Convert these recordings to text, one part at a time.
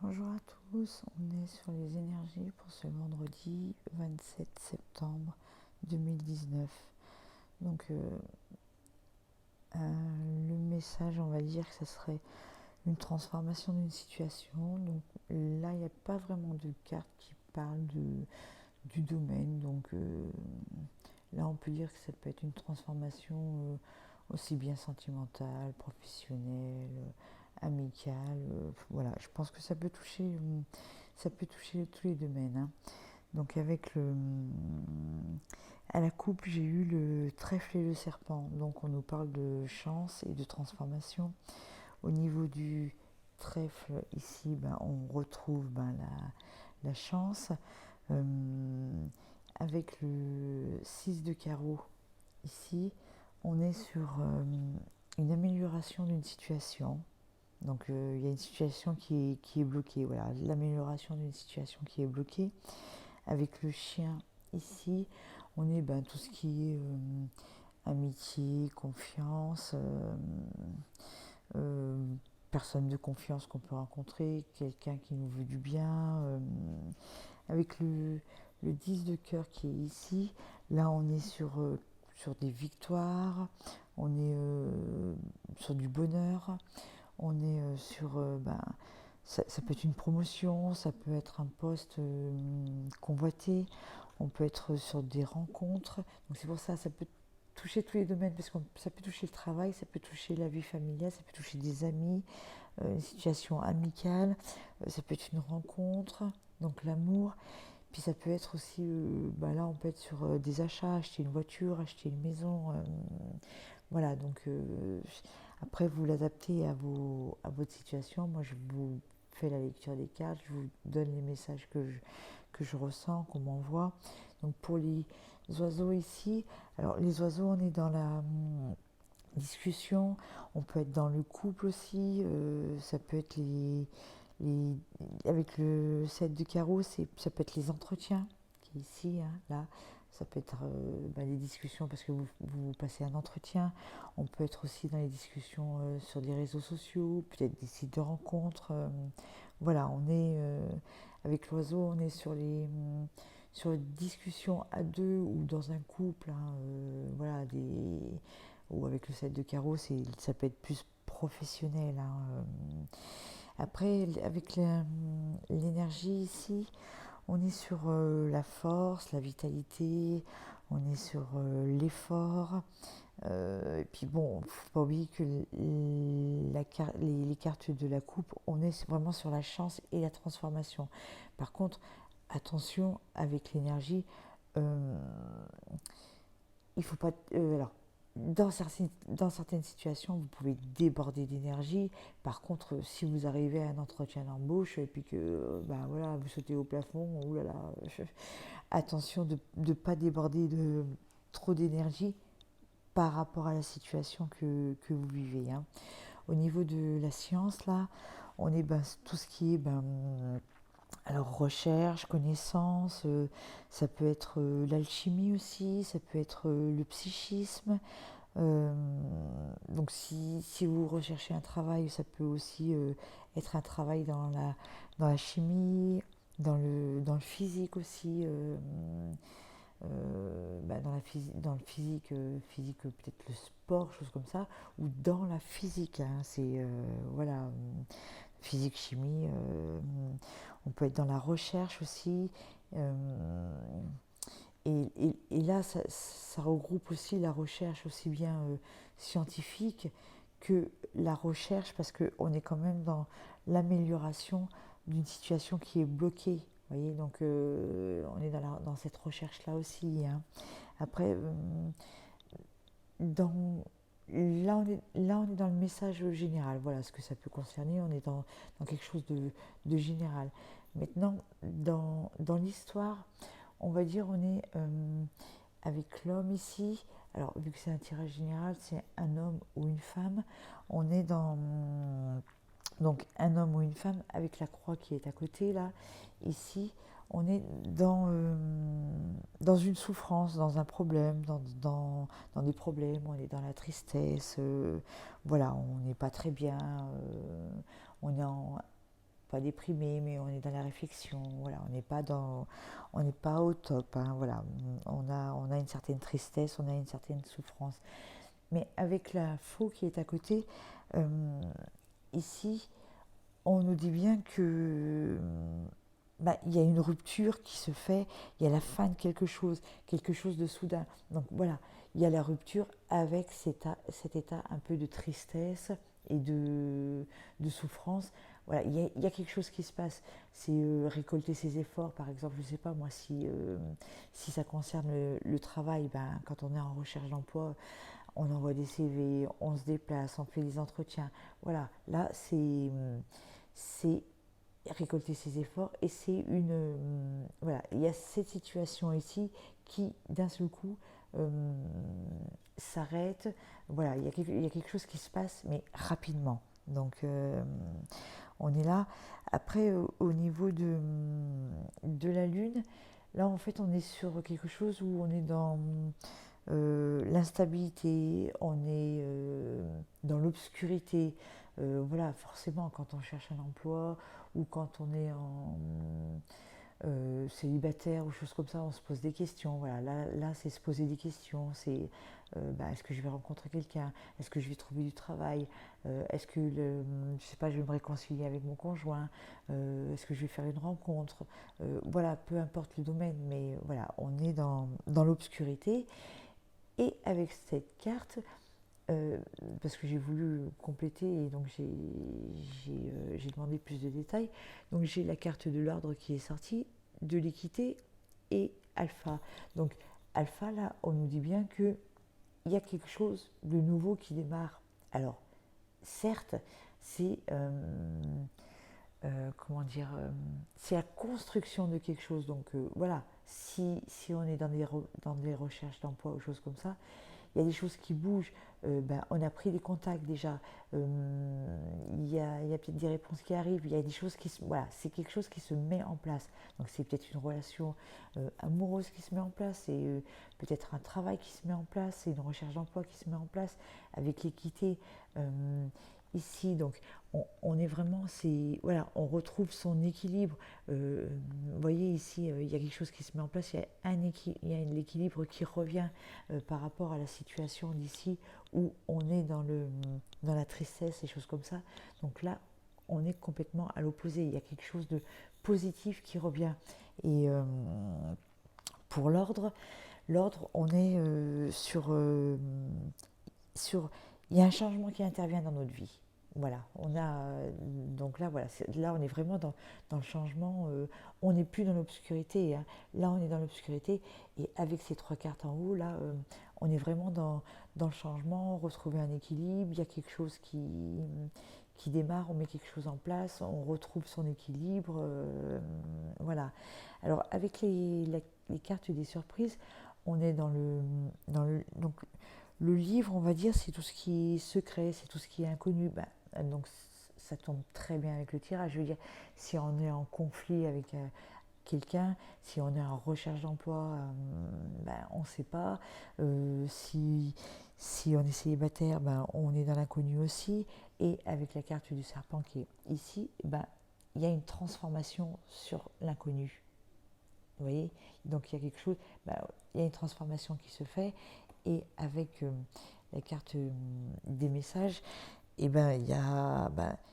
Bonjour à tous, on est sur les énergies pour ce vendredi 27 septembre 2019. Donc le message, on va dire que ce serait une transformation d'une situation. Donc là, il n'y a pas vraiment de carte qui parle du domaine. Donc là, on peut dire que ça peut être une transformation aussi bien sentimentale, professionnelle, amicale. Voilà, je pense que ça peut toucher tous les domaines, hein. Donc à la coupe, j'ai eu le trèfle et le serpent. Donc on nous parle de chance et de transformation. Au niveau du trèfle, ici, on retrouve la chance. Euh, avec le 6 de carreau, ici, on est sur une amélioration d'une situation. Donc il y a une situation qui est bloquée. Voilà, l'amélioration d'une situation qui est bloquée. Avec le chien ici, on est tout ce qui est amitié, confiance, euh, personne de confiance qu'on peut rencontrer, quelqu'un qui nous veut du bien. Avec le 10 de cœur qui est ici, là on est sur des victoires, on est sur du bonheur, on est ça peut être une promotion, ça peut être un poste convoité, on peut être sur des rencontres. Donc c'est pour ça, ça peut toucher tous les domaines, parce que ça peut toucher le travail, ça peut toucher la vie familiale, ça peut toucher des amis, une situation amicale, ça peut être une rencontre, donc l'amour. Puis ça peut être aussi, là on peut être sur des achats, acheter une voiture, acheter une maison. Voilà, donc après vous l'adaptez à votre situation. Moi je vous fais la lecture des cartes, je vous donne les messages que je ressens, qu'on m'envoie. Donc pour les oiseaux ici, alors les oiseaux on est dans la discussion, on peut être dans le couple aussi, ça peut être les avec le 7 de carreau, ça peut être les entretiens qui est ici, hein, là. Ça peut être les discussions parce que vous passez un entretien. On peut être aussi dans les discussions sur des réseaux sociaux, peut-être des sites de rencontres. Voilà, on est avec l'oiseau, on est sur les discussions à deux ou dans un couple, hein, voilà, ou avec le 7 de carreau, ça peut être plus professionnel, hein. Après, avec l'énergie ici, on est sur la force, la vitalité, on est sur l'effort. Et puis bon, faut pas oublier que les cartes de la coupe, on est vraiment sur la chance et la transformation. Par contre, attention avec l'énergie, euh, il faut pas. Alors, dans certaines situations, vous pouvez déborder d'énergie. Par contre, si vous arrivez à un entretien d'embauche et puis que voilà, vous sautez au plafond, oulala, attention de ne pas déborder de trop d'énergie par rapport à la situation que vous vivez, hein. Au niveau de la science, là, on est tout ce qui est alors recherche, connaissance, ça peut être l'alchimie aussi, ça peut être le psychisme. Euh, donc si vous recherchez un travail, ça peut aussi être un travail dans la chimie, dans le physique aussi, dans le physique, peut-être le sport, choses comme ça, ou dans la physique, hein, c'est voilà, physique, chimie, on peut être dans la recherche aussi. Et là, ça regroupe aussi la recherche aussi bien scientifique que la recherche, parce qu'on est quand même dans l'amélioration d'une situation qui est bloquée. Vous voyez, donc on est dans cette recherche-là aussi, hein. Après, dans, là, on est dans le message général. Voilà ce que ça peut concerner. On est dans quelque chose de général. Maintenant, dans l'histoire, on va dire, on est avec l'homme ici. Alors, vu que c'est un tirage général, c'est un homme ou une femme. On est dans donc un homme ou une femme avec la croix qui est à côté là. Ici, on est dans une souffrance, dans un problème, dans des problèmes, on est dans la tristesse. Voilà, on n'est pas très bien. On est pas déprimé, mais on est dans la réflexion. Voilà, on n'est pas au top. Hein, voilà, on a une certaine tristesse, on a une certaine souffrance. Mais avec la faux qui est à côté, euh, ici, on nous dit bien que il y a une rupture qui se fait, il y a la fin de quelque chose de soudain. Donc voilà, il y a la rupture avec cet état un peu de tristesse et de souffrance. Voilà, il y a quelque chose qui se passe. C'est récolter ses efforts, par exemple, je ne sais pas moi, si ça concerne le travail, quand on est en recherche d'emploi, on envoie des CV, on se déplace, on fait des entretiens. Voilà, là, c'est récolter ses efforts et c'est voilà, il y a cette situation ici qui, d'un seul coup, euh, s'arrête. Voilà, il y a quelque chose qui se passe, mais rapidement. Donc, on est là. Après, au niveau de la Lune, là, en fait, on est sur quelque chose où on est dans l'instabilité, on est dans l'obscurité. Voilà, forcément, quand on cherche un emploi ou quand on est en célibataire ou choses comme ça, on se pose des questions. Voilà, là c'est se poser des questions. C'est est-ce que je vais rencontrer quelqu'un? Est-ce que je vais trouver du travail? Est-ce que je sais pas, je vais me réconcilier avec mon conjoint? Est-ce que je vais faire une rencontre? Voilà, peu importe le domaine, mais voilà, on est dans l'obscurité. Et avec cette carte, parce que j'ai voulu compléter et donc j'ai demandé plus de détails. Donc j'ai la carte de l'ordre qui est sortie, de l'équité et alpha. Donc alpha, là, on nous dit bien qu'il y a quelque chose de nouveau qui démarre. Alors, certes, c'est comment dire, c'est la construction de quelque chose. Donc voilà, si on est dans des recherches d'emploi ou choses comme ça, il y a des choses qui bougent. On a pris des contacts déjà. Il y a peut-être des réponses qui arrivent. Il y a des choses voilà, c'est quelque chose qui se met en place. Donc c'est peut-être une relation amoureuse qui se met en place. C'est peut-être un travail qui se met en place. C'est une recherche d'emploi qui se met en place avec l'équité. Ici, donc, on est vraiment, voilà, on retrouve son équilibre. Vous voyez ici, il y a quelque chose qui se met en place, il y a l'équilibre qui revient par rapport à la situation d'ici où on est dans la tristesse et choses comme ça. Donc là, on est complètement à l'opposé. Il y a quelque chose de positif qui revient. Et pour l'ordre, on est sur, il y a un changement qui intervient dans notre vie. Voilà, donc là, voilà, là on est vraiment dans le changement, on n'est plus dans l'obscurité, hein. Là on est dans l'obscurité et avec ces trois cartes en haut, là, on est vraiment dans le changement, retrouver un équilibre, il y a quelque chose qui démarre, on met quelque chose en place, on retrouve son équilibre, voilà. Alors avec les cartes des surprises, on est donc le livre, on va dire, c'est tout ce qui est secret, c'est tout ce qui est inconnu. Donc ça tombe très bien avec le tirage. Je veux dire, si on est en conflit avec quelqu'un, si on est en recherche d'emploi, on ne sait pas. Si on est célibataire, on est dans l'inconnu aussi. Et avec la carte du serpent qui est ici, il y a une transformation sur l'inconnu. Vous voyez? Donc il y a quelque chose, il y a une transformation qui se fait. Et avec la carte des messages, il y a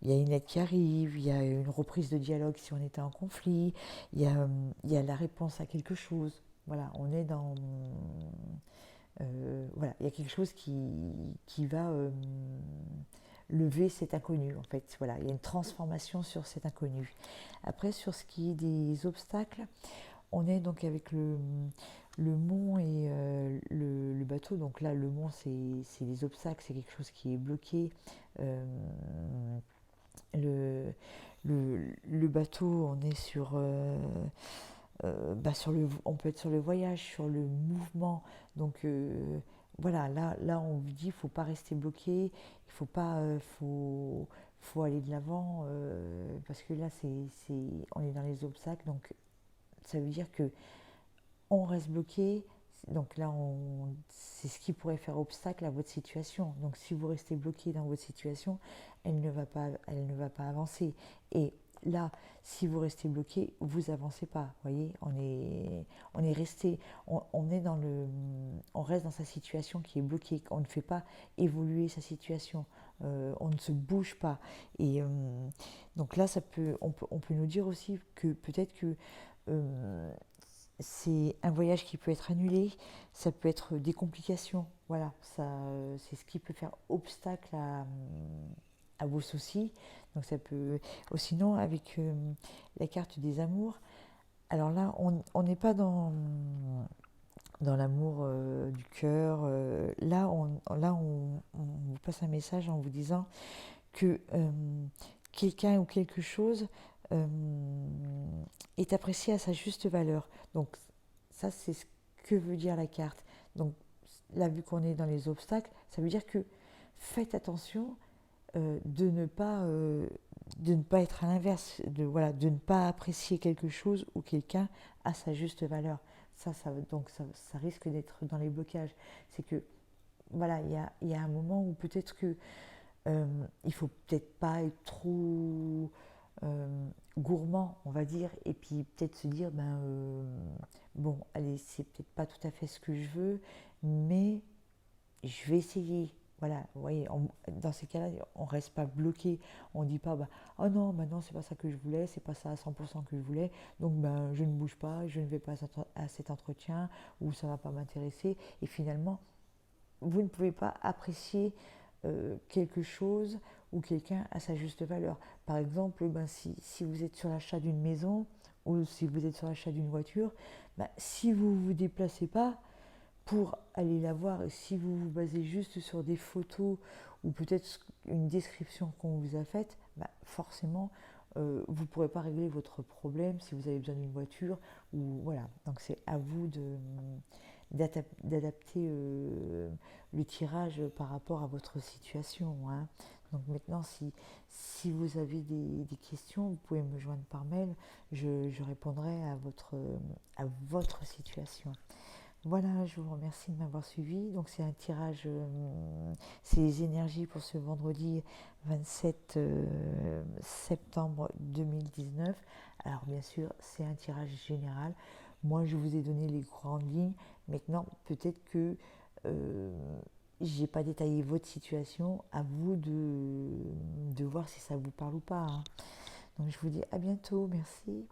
une lettre qui arrive, il y a une reprise de dialogue si on était en conflit, il y a la réponse à quelque chose. Voilà, on est voilà, il y a quelque chose qui va lever cet inconnu, en fait. Voilà, il y a une transformation sur cet inconnu. Après, sur ce qui est des obstacles, on est donc avec le mont et le bateau. Donc là, le mont, c'est des obstacles, c'est quelque chose qui est bloqué. Euh, le, le bateau, on est on peut être sur le voyage, sur le mouvement. Donc voilà, là on vous dit, il ne faut pas rester bloqué, il faut pas, faut aller de l'avant parce que là on est dans les obstacles. Donc ça veut dire que on reste bloqué. Donc là, c'est ce qui pourrait faire obstacle à votre situation. Donc si vous restez bloqué dans votre situation, elle ne va pas avancer. Et là, si vous restez bloqué, vous avancez pas. Vous voyez, on est resté, on est dans on reste dans sa situation qui est bloquée. On ne fait pas évoluer sa situation. On ne se bouge pas. Et donc là, on peut nous dire aussi que peut-être que c'est un voyage qui peut être annulé, ça peut être des complications. Voilà, ça, c'est ce qui peut faire obstacle à vos soucis. Donc ça peut. Sinon, avec la carte des amours, alors là, on n'est pas dans l'amour du cœur. On vous passe un message en vous disant que quelqu'un ou quelque chose euh, est apprécié à sa juste valeur. Donc ça, c'est ce que veut dire la carte. Donc là, vu qu'on est dans les obstacles, ça veut dire que faites attention de ne pas être à l'inverse, voilà, de ne pas apprécier quelque chose ou quelqu'un à sa juste valeur. Donc ça risque d'être dans les blocages. C'est que voilà, il y a un moment où peut-être que il faut peut-être pas être trop gourmand, on va dire, et puis peut-être se dire, bon, allez, c'est peut-être pas tout à fait ce que je veux, mais je vais essayer. Voilà, vous voyez, dans ces cas-là, on ne reste pas bloqué. On ne dit pas, oh non, maintenant c'est pas ça que je voulais, c'est pas ça à 100% que je voulais, donc je ne bouge pas, je ne vais pas à cet entretien, ou ça ne va pas m'intéresser. Et finalement, vous ne pouvez pas apprécier quelque chose ou quelqu'un à sa juste valeur. Par exemple, si vous êtes sur l'achat d'une maison ou si vous êtes sur l'achat d'une voiture, si vous ne vous déplacez pas pour aller la voir, et si vous vous basez juste sur des photos ou peut-être une description qu'on vous a faite, forcément, vous ne pourrez pas régler votre problème si vous avez besoin d'une voiture. Ou voilà. Donc c'est à vous d'adapter le tirage par rapport à votre situation. Hein. Donc maintenant, si vous avez des questions, vous pouvez me joindre par mail. Je répondrai à votre situation. Voilà, je vous remercie de m'avoir suivi. Donc c'est un tirage, c'est les énergies pour ce vendredi 27 septembre 2019. Alors bien sûr, c'est un tirage général. Moi, je vous ai donné les grandes lignes. Maintenant, peut-être que j'ai pas détaillé votre situation. À vous de voir si ça vous parle ou pas. Hein. Donc je vous dis à bientôt. Merci.